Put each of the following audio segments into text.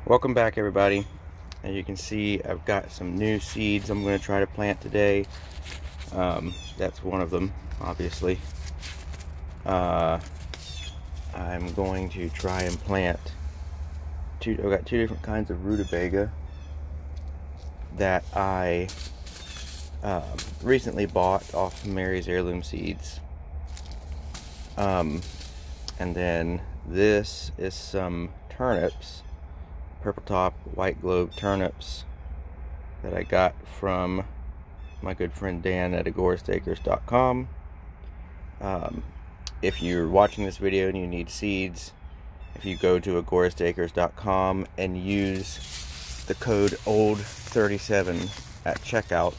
Welcome back, everybody. As you can see, I've got some new seeds I'm going to try to plant today. That's one of them, obviously. I'm going to try and plant I've got two different kinds of Rutabaga that I recently bought off Mary's Heirloom Seeds. And then this is some turnips, purple top, white globe turnips that I got from my good friend Dan at agoristacres.com. If you're watching this video and you need seeds, if you go to agoristacres.com and use the code OLD37 at checkout,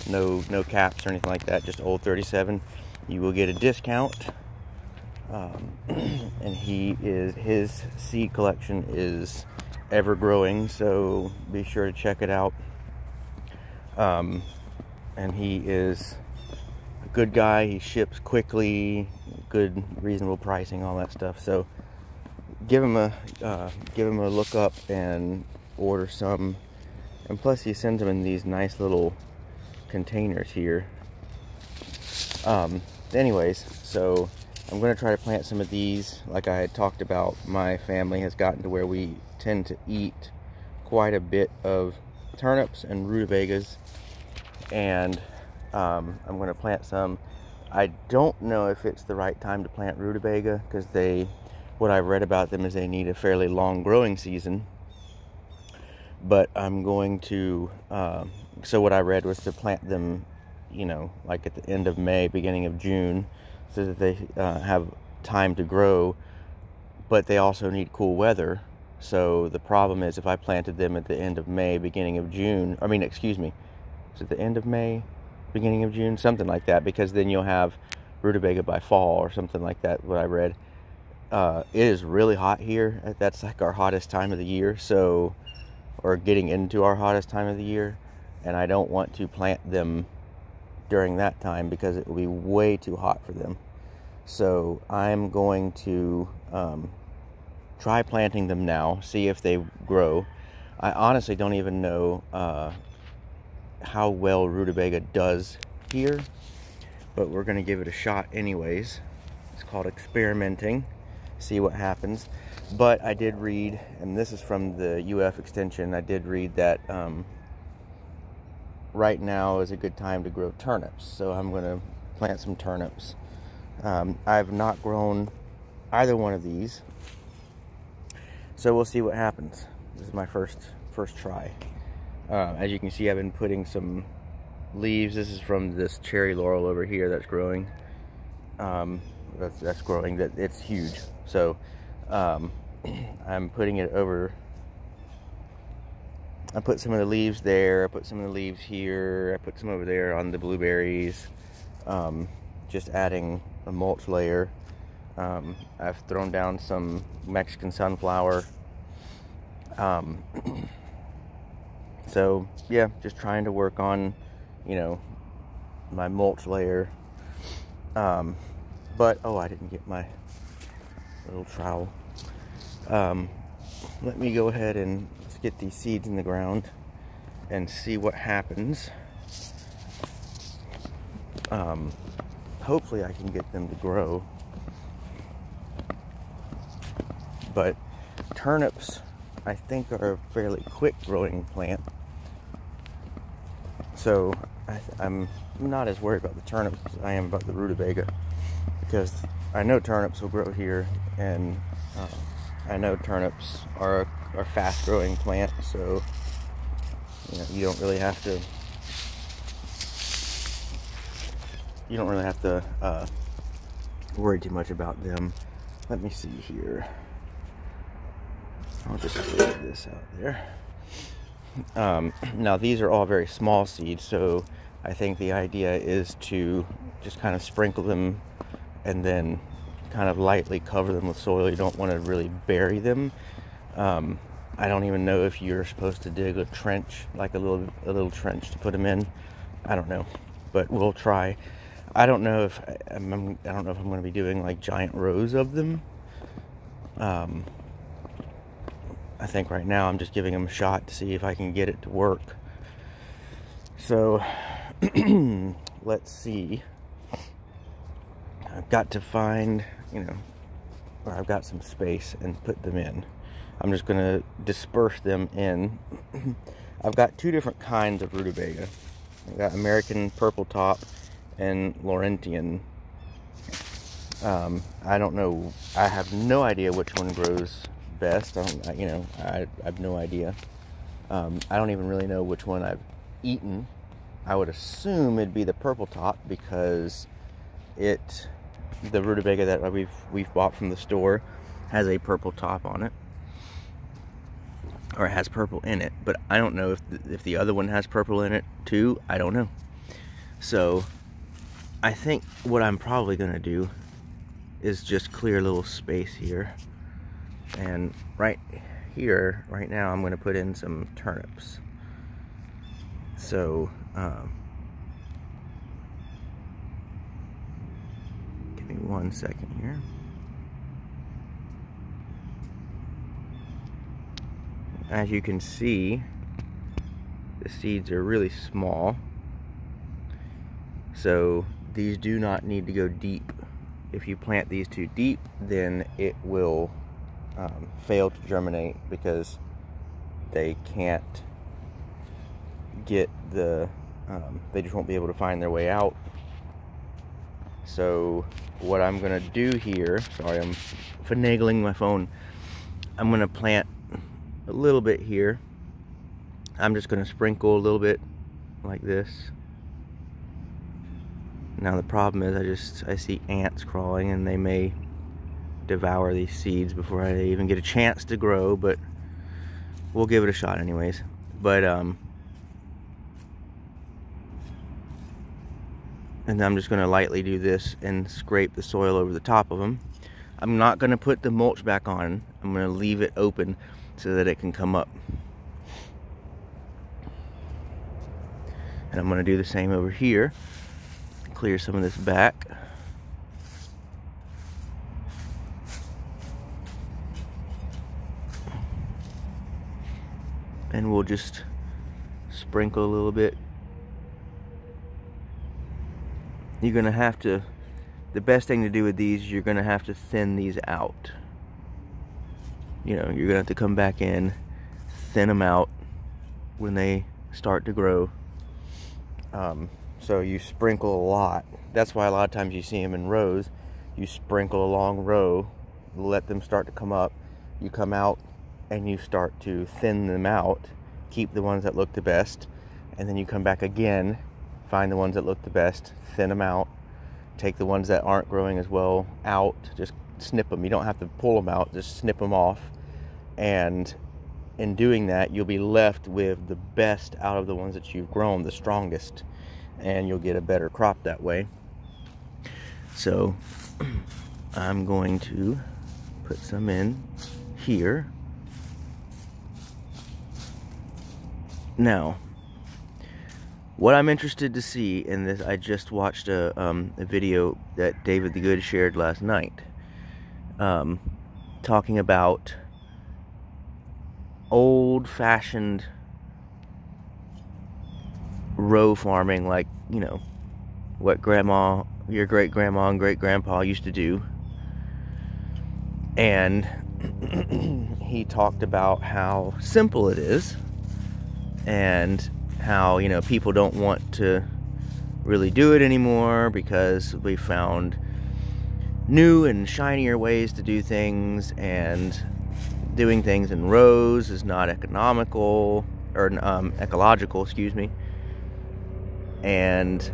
no caps or anything like that, just OLD37, you will get a discount. And his seed collection is ever growing, so be sure to check it out. And he is a good guy. He ships quickly, good reasonable pricing, all that stuff. So give him a look up and order some. And plus he sends them in these nice little containers here. Anyways, so I'm going to try to plant some of these. Like I had talked about, my family has gotten to where we tend to eat quite a bit of turnips and rutabagas, and I'm going to plant some. I don't know if it's the right time to plant rutabaga, because what I've read about them is they need a fairly long growing season. But I'm going to, so what I read was to plant them, like at the end of May, beginning of June, so that they have time to grow, but they also need cool weather. So the problem is, if I planted them at the end of May, beginning of June, is it the end of May, beginning of June, something like that, because then you'll have rutabaga by fall or something like that, what I read. It is really hot here. That's like our hottest time of the year, or getting into our hottest time of the year, and I don't want to plant them during that time because it will be way too hot for them. So I'm going to try planting them now, see if they grow. I honestly don't even know how well rutabaga does here, but we're going to give it a shot anyways. It's called experimenting, see what happens. But I did read, and this is from the UF extension, I did read that right now is a good time to grow turnips, so I'm going to plant some turnips. I've not grown either one of these, so we'll see what happens. This is my first try. As you can see, I've been putting some leaves. This is from this cherry laurel over here that's growing. That's growing. That it's huge. So I'm putting it over. I put some of the leaves there, I put some of the leaves here, I put some over there on the blueberries, just adding a mulch layer. I've thrown down some Mexican sunflower. So yeah, just trying to work on, my mulch layer. But, I didn't get my little trowel. Let me go ahead and get these seeds in the ground and see what happens. Hopefully I can get them to grow. But turnips, I think, are a fairly quick growing plant, so I'm not as worried about the turnips as I am about the rutabaga, because I know turnips will grow here, and I know turnips are a fast growing plant, so you don't really have to worry too much about them. Let me see here. I'll just leave this out there. Now these are all very small seeds, so I think the idea is to just kind of sprinkle them and then kind of lightly cover them with soil. You don't want to really bury them. I don't even know if you're supposed to dig a trench, like a little trench, to put them in. I don't know, but we'll try. I don't know if I'm going to be doing like giant rows of them. I think right now I'm just giving them a shot to see if I can get it to work. So let's see. I've got to find, you know, where I've got some space and put them in. I'm just going to disperse them in. I've got two different kinds of rutabaga. I've got American purple top and Laurentian. I don't know. I have no idea which one grows best. I have no idea. I don't even really know which one I've eaten. I would assume it'd be the purple top because the rutabaga that we've bought from the store has a purple top on it, or it has purple in it. But I don't know if the other one has purple in it too. I don't know. So I think what I'm probably gonna do is just clear a little space here, and right here, right now, I'm gonna put in some turnips. So give me 1 second here. As you can see, the seeds are really small, so these do not need to go deep. If you plant these too deep, then it will fail to germinate because they can't get they just won't be able to find their way out. So what I'm gonna do here, sorry, I'm finagling my phone. I'm gonna plant a little bit here. I'm just gonna sprinkle a little bit like this. Now the problem is I see ants crawling, and they may devour these seeds before I even get a chance to grow, but we'll give it a shot anyways. But and I'm just going to lightly do this and scrape the soil over the top of them. I'm not going to put the mulch back on. I'm going to leave it open so that it can come up. And I'm going to do the same over here. Clear some of this back. And we'll just sprinkle a little bit. You're gonna have to, the best thing to do with these, you're gonna have to thin these out. You know, you're gonna have to come back in, thin them out when they start to grow. So you sprinkle a lot. That's why a lot of times you see them in rows. You sprinkle a long row, let them start to come up. You come out and you start to thin them out, keep the ones that look the best, and then you come back again, find the ones that look the best, thin them out, take the ones that aren't growing as well out, just snip them. You don't have to pull them out, just snip them off. And in doing that, you'll be left with the best out of the ones that you've grown, the strongest, and you'll get a better crop that way. So I'm going to put some in here. Now, what I'm interested to see in this, I just watched a video that David the Good shared last night, talking about old-fashioned row farming, like, you know, what your great-grandma and great-grandpa used to do. And he talked about how simple it is, and how, you know, people don't want to really do it anymore because we found new and shinier ways to do things, and doing things in rows is not economical, or ecological, excuse me. And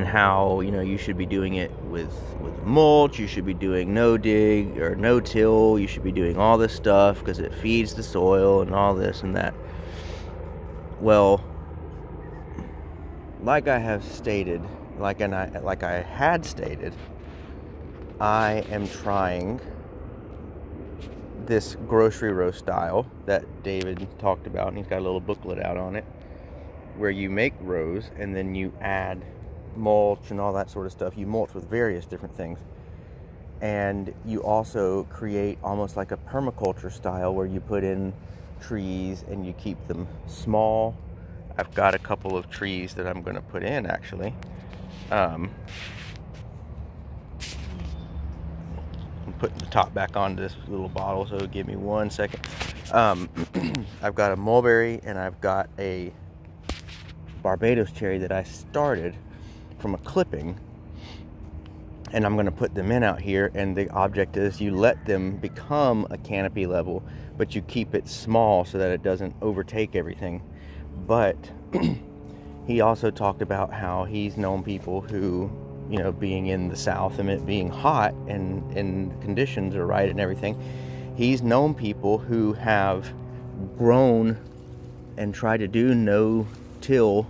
how, you know, you should be doing it with mulch, you should be doing no dig or no till, you should be doing all this stuff because it feeds the soil and all this and that. Well, like I have stated, like I had stated, I am trying this grocery row style that David talked about, and he's got a little booklet out on it, where you make rows and then you add mulch and all that sort of stuff. You mulch with various different things. and you also create almost like a permaculture style where you put in trees and you keep them small. I've got a couple of trees that I'm going to put in, actually. I'm putting the top back onto this little bottle, so give me 1 second. I've got a mulberry and I've got a Barbados cherry that I started from a clipping, and I'm going to put them in out here, and the object is you let them become a canopy level, but you keep it small so that it doesn't overtake everything. But he also talked about how he's known people who, you know, being in the South and it being hot and conditions are right and everything, he's known people who have grown and tried to do no-till,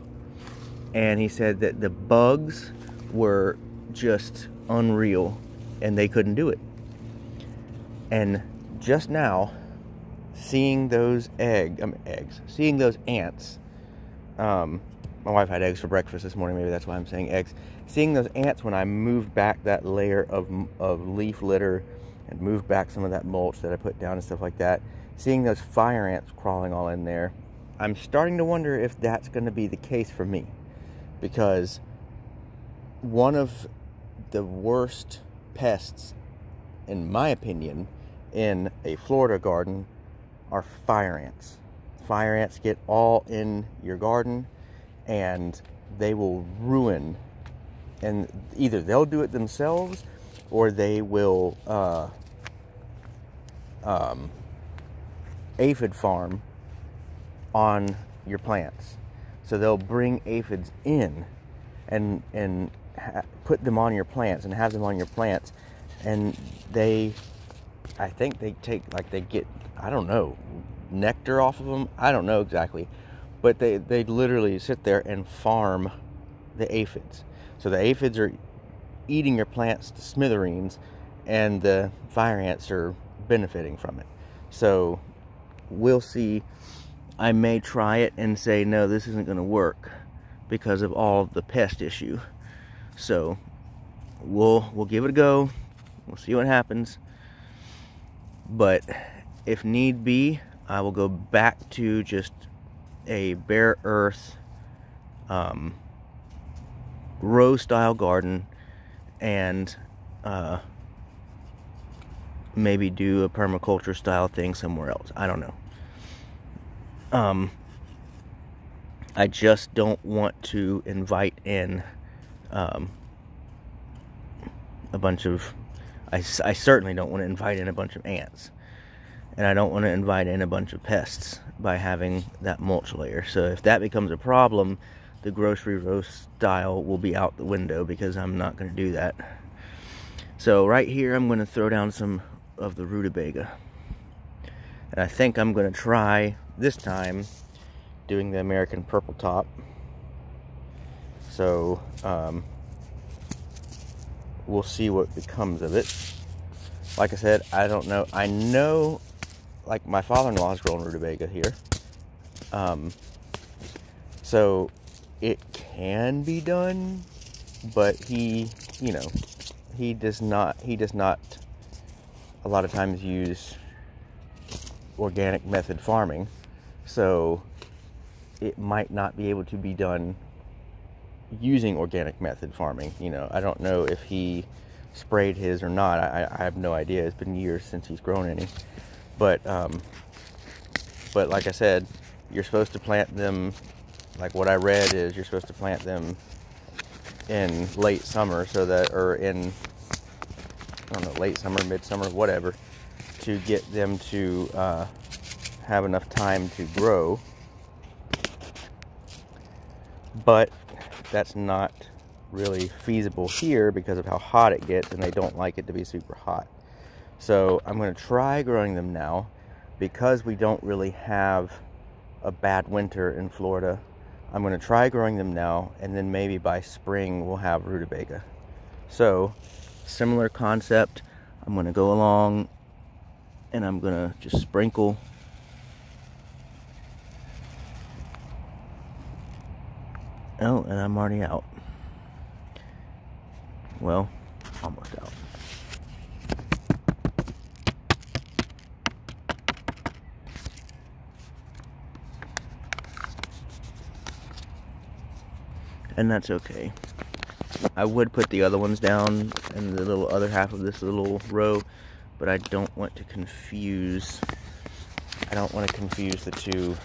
and he said that the bugs were just unreal and they couldn't do it. And just now, seeing those seeing those ants, my wife had eggs for breakfast this morning, maybe that's why I'm saying eggs. Seeing those ants when I moved back that layer of leaf litter and moved back some of that mulch that I put down and stuff like that, seeing those fire ants crawling all in there, I'm starting to wonder if that's going to be the case for me. Because one of the worst pests, in my opinion, in a Florida garden are fire ants. Fire ants get all in your garden and they will ruin, and either they'll do it themselves or they will aphid farm on your plants. So they'll bring aphids in and put them on your plants and have them on your plants, and I think they take, like, they get, I don't know, nectar off of them. I don't know exactly, but they literally sit there and farm the aphids. So the aphids are eating your plants to smithereens, and the fire ants are benefiting from it. So we'll see. I may try it and say, no, this isn't going to work because of all of the pest issue. So we'll give it a go. We'll see what happens. But if need be, I will go back to just a bare earth row style garden and maybe do a permaculture style thing somewhere else. I don't know. I just don't want to invite in a bunch of, I certainly don't want to invite in a bunch of ants, and I don't want to invite in a bunch of pests by having that mulch layer. So if that becomes a problem, the grocery row style will be out the window, because I'm not going to do that. So right here I'm going to throw down some of the Rutabaga, and I think I'm going to try this time doing the American purple top. So we'll see what becomes of it. Like I said, I don't know. I know, like, my father-in-law has grown Rutabaga here, so it can be done, but he, you know, he does not a lot of times use organic method farming, so it might not be able to be done using organic method farming. You know, I don't know if he sprayed his or not. I have no idea. It's been years since he's grown any. But like I said, you're supposed to plant them, like what I read is you're supposed to plant them in late summer, so that, or in, I don't know, late summer, midsummer, whatever, to get them to have enough time to grow. But that's not really feasible here because of how hot it gets, and they don't like it to be super hot. So I'm going to try growing them now, because we don't really have a bad winter in Florida. I'm going to try growing them now, and then maybe by spring we'll have Rutabaga. So similar concept. I'm going to go along and I'm going to just sprinkle. Oh, and I'm already out. Well, almost out. and that's okay. I would put the other ones down in the little other half of this little row, but I don't want to confuse the two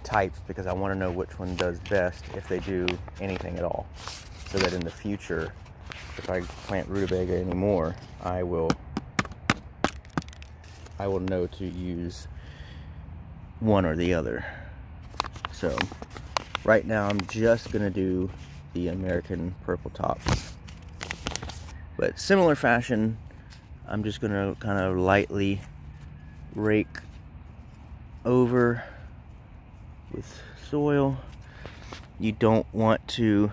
types, because I want to know which one does best if they do anything at all, so that in the future, if I plant Rutabaga anymore, I will know to use one or the other. So right now I'm just gonna do the American purple tops, but similar fashion, I'm just gonna kind of lightly rake over with soil. You don't want to,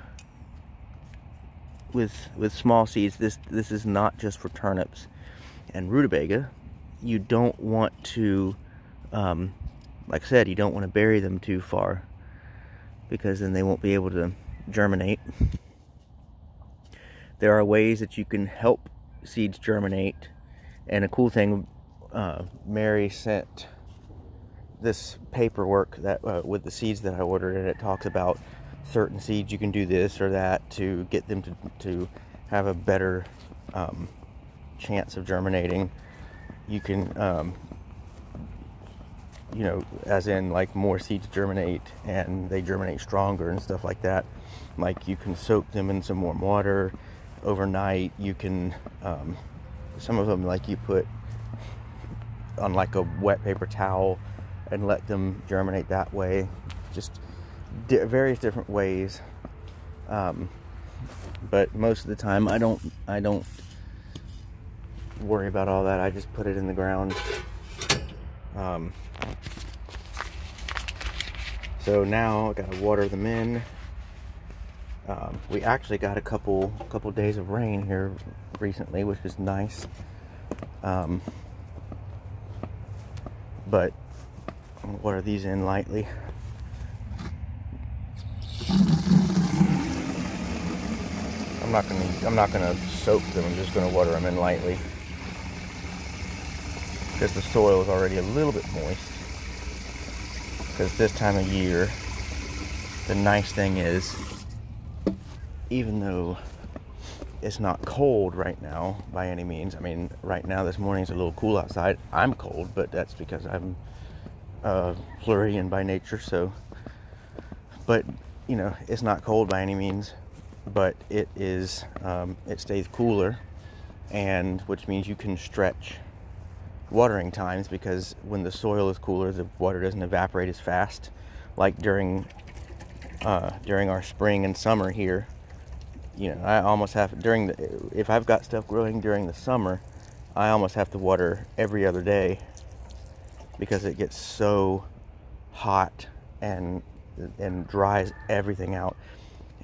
with small seeds, this is not just for turnips and rutabaga. You don't want to, like I said, you don't want to bury them too far, because then they won't be able to germinate. There are ways that you can help seeds germinate, and a cool thing, Mary sent this paperwork that with the seeds that I ordered, and it talks about certain seeds you can do this or that to get them to have a better chance of germinating. You can you know, as in like more seeds germinate and they germinate stronger and stuff like that. Like you can soak them in some warm water overnight. You can some of them, like, you put on like a wet paper towel and let them germinate that way. Just various different ways, but most of the time I don't worry about all that. I just put it in the ground. So now I gotta water them in. We actually got a couple days of rain here recently, which is nice. But I'll water these in lightly. I'm not gonna soak them. I'm just gonna water them in lightly, because the soil is already a little bit moist. Because this time of year, the nice thing is, even though it's not cold right now by any means. I mean, right now this morning it's a little cool outside. I'm cold, but that's because I'm Floridian by nature. So, but you know, it's not cold by any means, but it is. It stays cooler, and which means you can stretch watering times, because when the soil is cooler, the water doesn't evaporate as fast. Like during our spring and summer here, you know, I almost have if I've got stuff growing during the summer, I almost have to water every other day, because it gets so hot and dries everything out.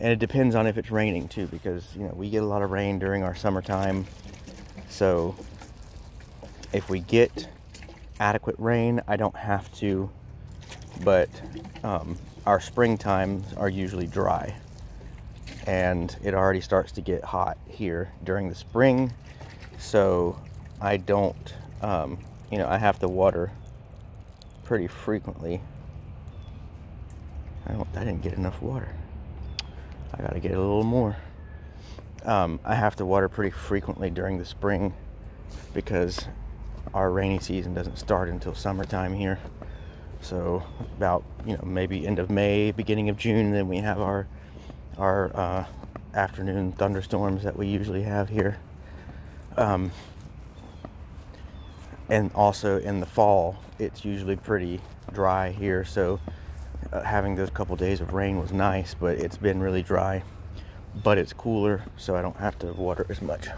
And it depends on if it's raining too, because you know, we get a lot of rain during our summertime. So if we get adequate rain, I don't have to, but our springtimes are usually dry, and it already starts to get hot here during the spring. So I don't, you know, I have to water pretty frequently. I didn't get enough water. I gotta get a little more. I have to water pretty frequently during the spring, because our rainy season doesn't start until summertime here. So about, you know, maybe end of May, beginning of June, then we have our afternoon thunderstorms that we usually have here. And also in the fall, it's usually pretty dry here. So having those couple days of rain was nice, but it's been really dry. But it's cooler, so I don't have to water as much,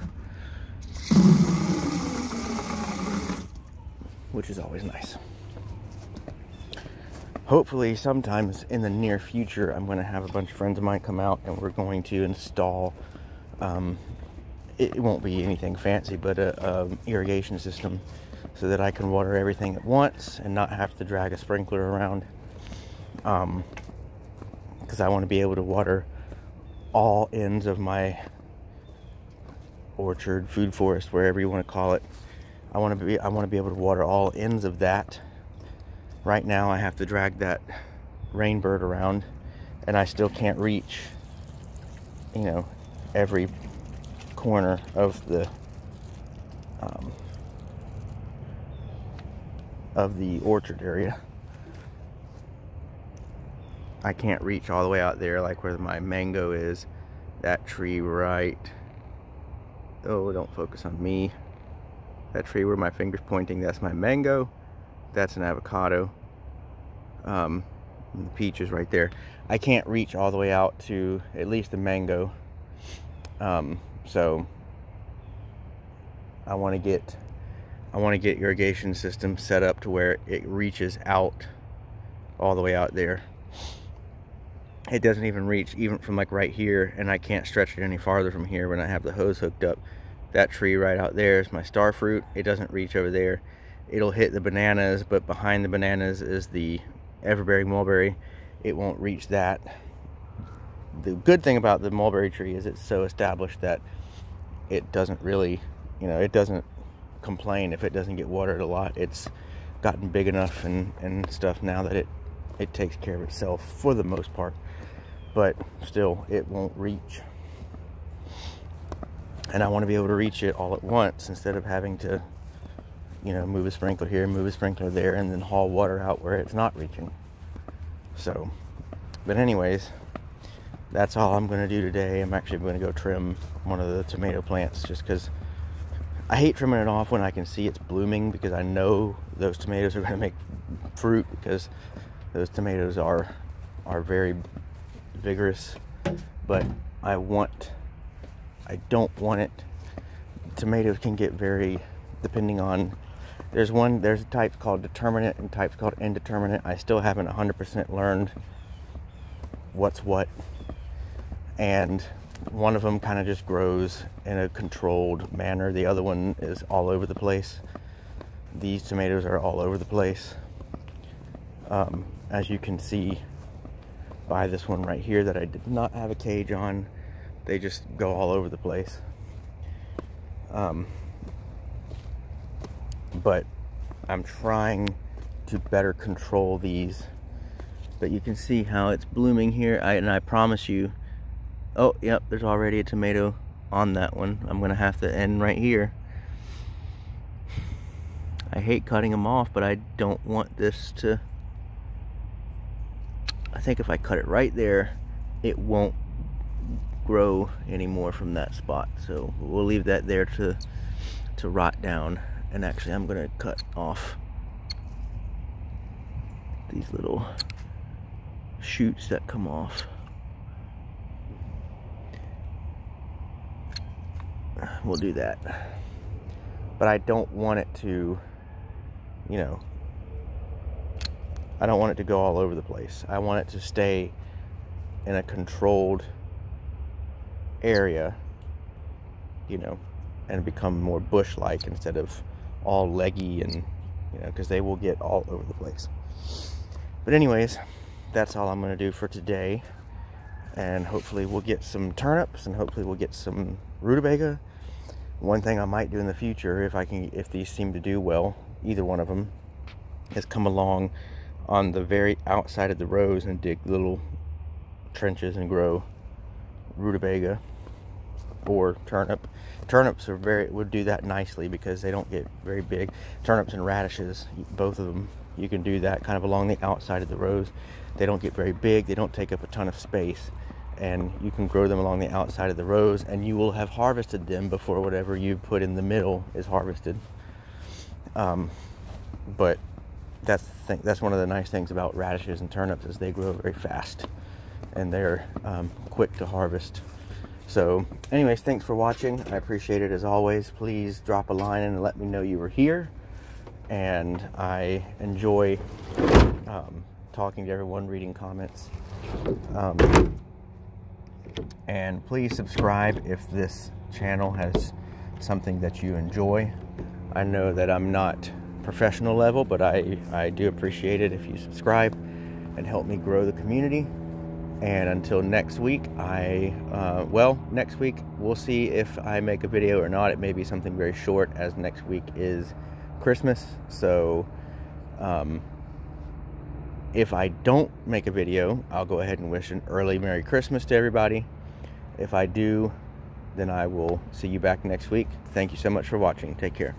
which is always nice. Hopefully sometimes in the near future, I'm going to have a bunch of friends of mine come out, and we're going to install, it won't be anything fancy, but a irrigation system, so that I can water everything at once and not have to drag a sprinkler around. Because I want to be able to water all ends of my orchard, food forest, wherever you want to call it. I want to be able to water all ends of that. Right now I have to drag that rainbird around, and I still can't reach, you know, every corner of the orchard area. I can't reach all the way out there, like where my mango is. That tree right, oh, don't focus on me. That tree where my finger's pointing, that's my mango. That's an avocado. And the peach is right there. I can't reach all the way out to at least the mango. So I want to get irrigation system set up to where it reaches out all the way out there. It doesn't even reach even from like right here, and I can't stretch it any farther from here when I have the hose hooked up. That tree right out there is my star fruit. It doesn't reach over there. It'll hit the bananas, but behind the bananas is the everbearing mulberry. It won't reach that. The good thing about the mulberry tree is it's so established that it doesn't really, you know, it doesn't complain if it doesn't get watered a lot. It's gotten big enough and stuff now that it takes care of itself for the most part, but still it won't reach. And I want to be able to reach it all at once instead of having to, you know, move a sprinkler here, move a sprinkler there, and then haul water out where it's not reaching. So, but anyways, that's all I'm going to do today. I'm actually going to go trim one of the tomato plants just because I hate trimming it off when I can see it's blooming, because I know those tomatoes are going to make fruit, because those tomatoes are very vigorous. But I don't want it. Tomatoes can get very, depending on, there's a type called determinate and types called indeterminate. I still haven't 100% learned what's what, and one of them kind of just grows in a controlled manner. The other one is all over the place. These tomatoes are all over the place, as you can see by this one right here that I did not have a cage on. They just go all over the place. But I'm trying to better control these. But you can see how it's blooming here. And I promise you, oh, yep, there's already a tomato on that one. I'm gonna have to end right here. I hate cutting them off, but I don't want this to, I think if I cut it right there, it won't grow anymore from that spot. So we'll leave that there to rot down. And actually, I'm gonna cut off these little shoots that come off. We'll do that. But I don't want it to, you know, I don't want it to go all over the place. I want it to stay in a controlled area, you know, and become more bush-like instead of all leggy, and, you know, because they will get all over the place. But anyways, that's all I'm going to do for today. And hopefully we'll get some turnips, and hopefully we'll get some rutabaga. One thing I might do in the future, if these seem to do well, either one of them, is come along on the very outside of the rows and dig little trenches and grow rutabaga or turnip. Turnips would do that nicely because they don't get very big. Turnips and radishes, both of them, you can do that kind of along the outside of the rows. They don't get very big, they don't take up a ton of space, and you can grow them along the outside of the rows, and you will have harvested them before whatever you put in the middle is harvested. But that's one of the nice things about radishes and turnips, is they grow very fast and they're quick to harvest. So anyways, thanks for watching. I appreciate it as always. Please drop a line and let me know you were here. And I enjoy talking to everyone, reading comments. And please subscribe if this channel has something that you enjoy. I know that I'm not professional level, but I do appreciate it if you subscribe and help me grow the community. And until next week, next week we'll see if I make a video or not. It may be something very short, as next week is Christmas. So If I don't make a video, I'll go ahead and wish an early Merry Christmas to everybody. If I do, then I will see you back next week. Thank you so much for watching. Take care.